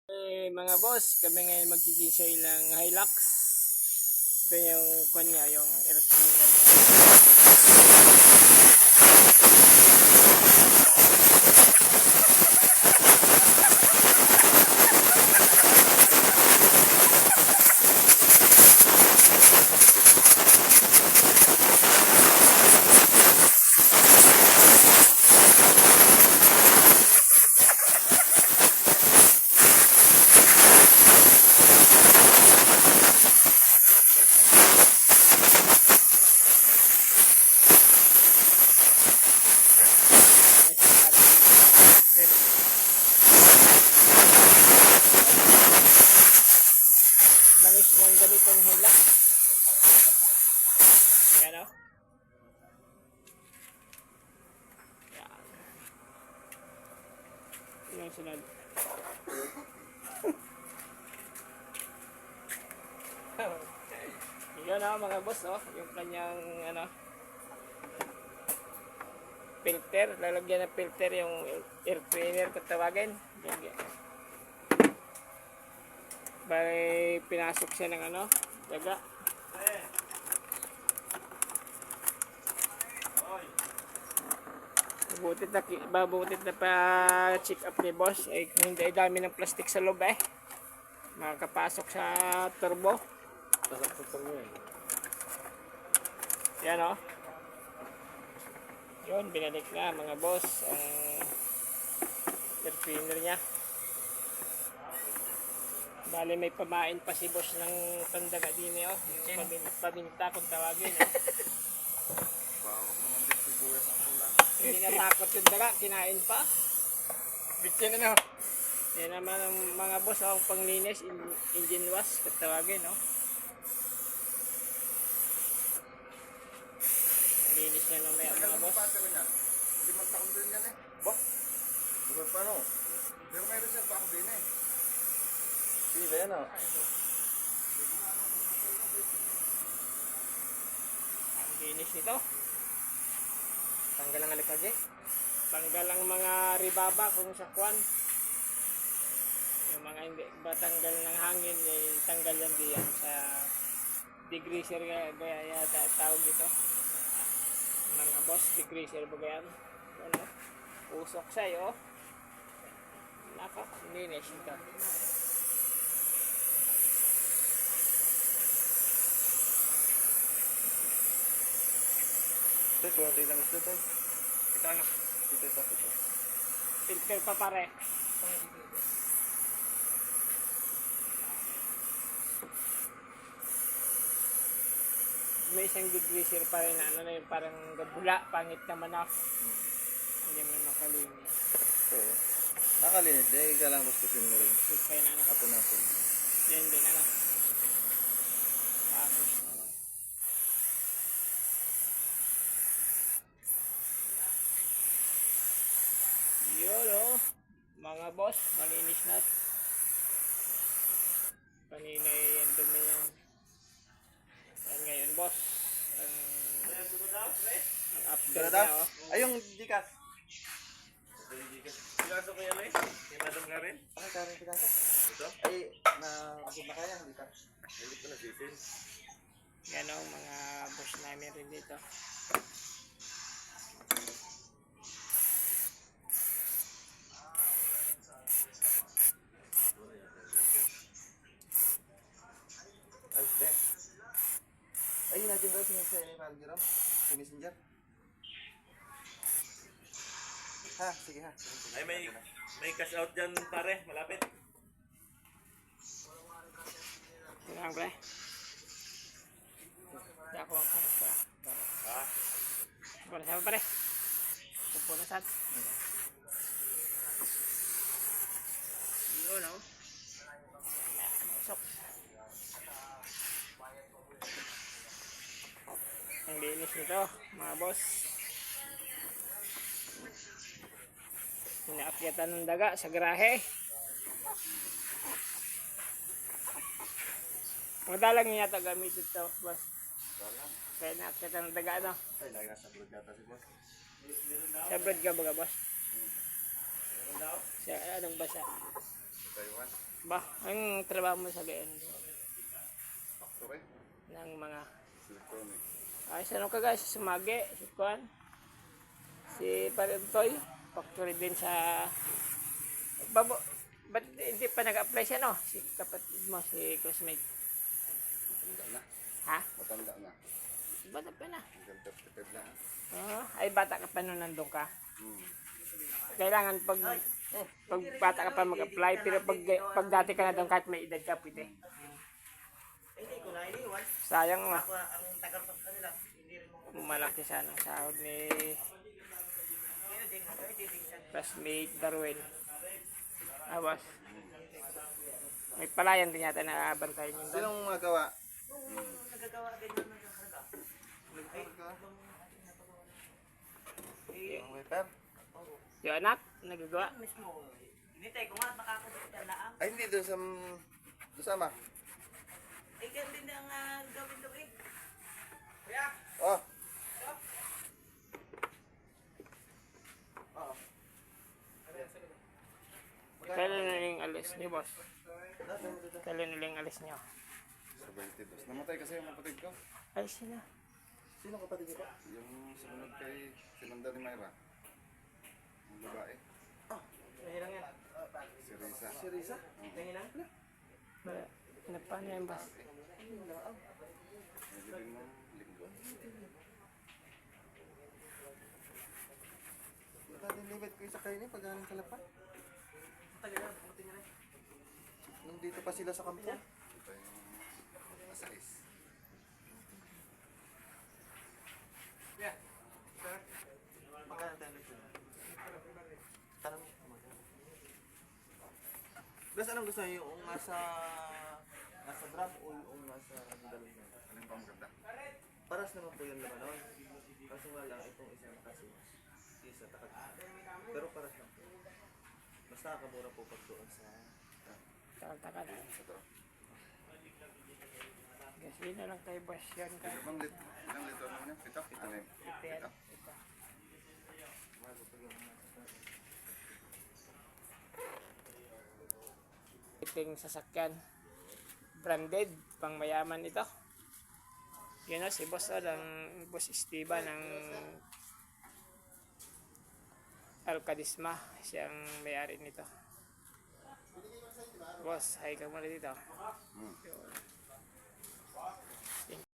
Mga boss, kami ngayon magkikisay lang Hilux. Ito yung kanya, yung air cleaner niya. Langis ng ganitong Hilux. Yan o. Yan. Yung sunod. Yan o mga boss o. Yung kanyang filter. Lalagyan ng filter yung air cleaner kung tawagin. Yan. Bale, pinasok siya ng daga. Mabutit na pa-check up ni boss. Eh, kung hindi dami ng plastic sa loob makakapasok sa turbo. Pasok sa turbo yan. Yan o. Yun, binalik na mga boss ang air cleaner niya. Bale, may pamain pa si boss ng pandaga din o. Yung pabinta kung tawagin o. Hindi natakot yung daga, kinain pa. Bitchin na. Yan naman ang mga boss ang panglinis, engine wash kung tawagin o. Linis niya mamaya mga boss. Hindi magtakon din yan eh. Boss? Bukas pa no? Pero may reserve ako din eh. Sige ba yan o? Ang linis nito. Tanggal ang alikage. Tanggal ang mga ribaba kung sa kwan. Yung mga hindi ba tanggal ng hangin, tanggal yan diyan sa degreaser gaya yata tawag dito. Mga boss, degreaser ba yan? Ano? Usok sa'yo. Naka, linis ito. Ito, kunti lang ito tayo. Ito ano? Ito. Filter pa pare. May isang degreaser pa rin na yung parang gabula, pangit naman ako. Hindi mo makalinis. Oo. Nakalinis din. Ika lang gustusin mo rin. Kaya na Ako na sin mo. yan din tapos yun o. Mga boss, malinis na. Kanina yan dumi yan. Yan ngayon boss. Ang after Ganda? niya o. Ay, yung Gcash. Picasso ko yan eh. Tinadong ka rin. Ay, karing Picasso. Ito? Ay, na kaya, hindi ka. Hindi ko nasisin. Yan o, mga boss namin rin dito. Ay, nandiyan ka sa Instagram, sa Messenger. Ha, sige ha. Ay, may cash out dyan pare, malapit. Yan lang pre. Hindi ako magpunas pa. Ha? Punas pa pare. Pupunasan. Yun o. Masok. Ang linis nito mga boss. Inaakyatan ng daga sa garahe. Madalang niya ito gamit ito boss. Kaya inaakyatan ng daga ano. Ay, lagi nasa vlog yata si boss. Sa bread ka baga boss? Meron daw? Sa anong basa? Taiwan. Ba, ang trabaho mo sa gayon Factory. ng mga Electronic. ay ano ka guys, si Sumagi, si Kwan, si Parentoy, factory din sa babo. Ba't hindi pa nag-apply siya no? Si kapatid mo, si classmate. Matanda na. Ha? Matanda na. Bata pa na. Hanggang 35 na. Ay bata ka pa nung nandun ka. Hmm. Kailangan pag bata ka pa mag-apply, pero pag dati ka na doon kahit may edad ka, pwede. Hindi ko na iniwan. Sayang ma. Ako ang tagal pa sa kanila. Hindi rin mo. Malaki sana ang sahod ni Ngayon din, classmate Darwin. Awas. May palayan din yata na bantayan yun doon. Sinong magawa? nagagawa din naman ng karga. Ang waiter? Yung anak, nagagawa. Mismo, hinitay ko nga, baka ako sa laang. Ay, hindi doon sa... Doon sama. Eh, ganun din ang gawin doon eh. Kuya, Oh! Kailan na yung alis niyo, boss? Kailan na yung alis niyo? Sa 22. Namatay kasi yung kapatid ko. Ay, sila. Sino kapatid ko? Yung sumunod kay Sinanda ni Mayra. Yung babae. mahirang yan. Si Risa. Si Risa? Nanginang? Paano yung boss? Medyo din ng linggo. Matadilibet ko isa kayo niya pag galing Kalapan. Tagal na, buti niya na. Nandito pa sila sa kampo. Ito yung asais. Yeah. Sir, magkano tayo nito? Tanong mo. Bes, anong gusto niyo? Yung nasa drum o yung nasa dalawang na? Alin ba maganda? Paras naman po yung laman nun. Kaso nga lang, itong isang kasi isa takag. Pero paras lang po. Mas nakakamura po pag doon sa... Takal-takal. Ito. Gasolina lang tayo, boss. Yan ka. Ilang lito naman yan? Pito? Ito na yun. Ito yan. Pito. Ito. Iting sasakyan. Branded. Pang mayaman ito. Yun o, si boss o, ng boss Esteban ng Alcadisma. Siyang may-ari nito. Boss, hi ka muna dito. Hmm.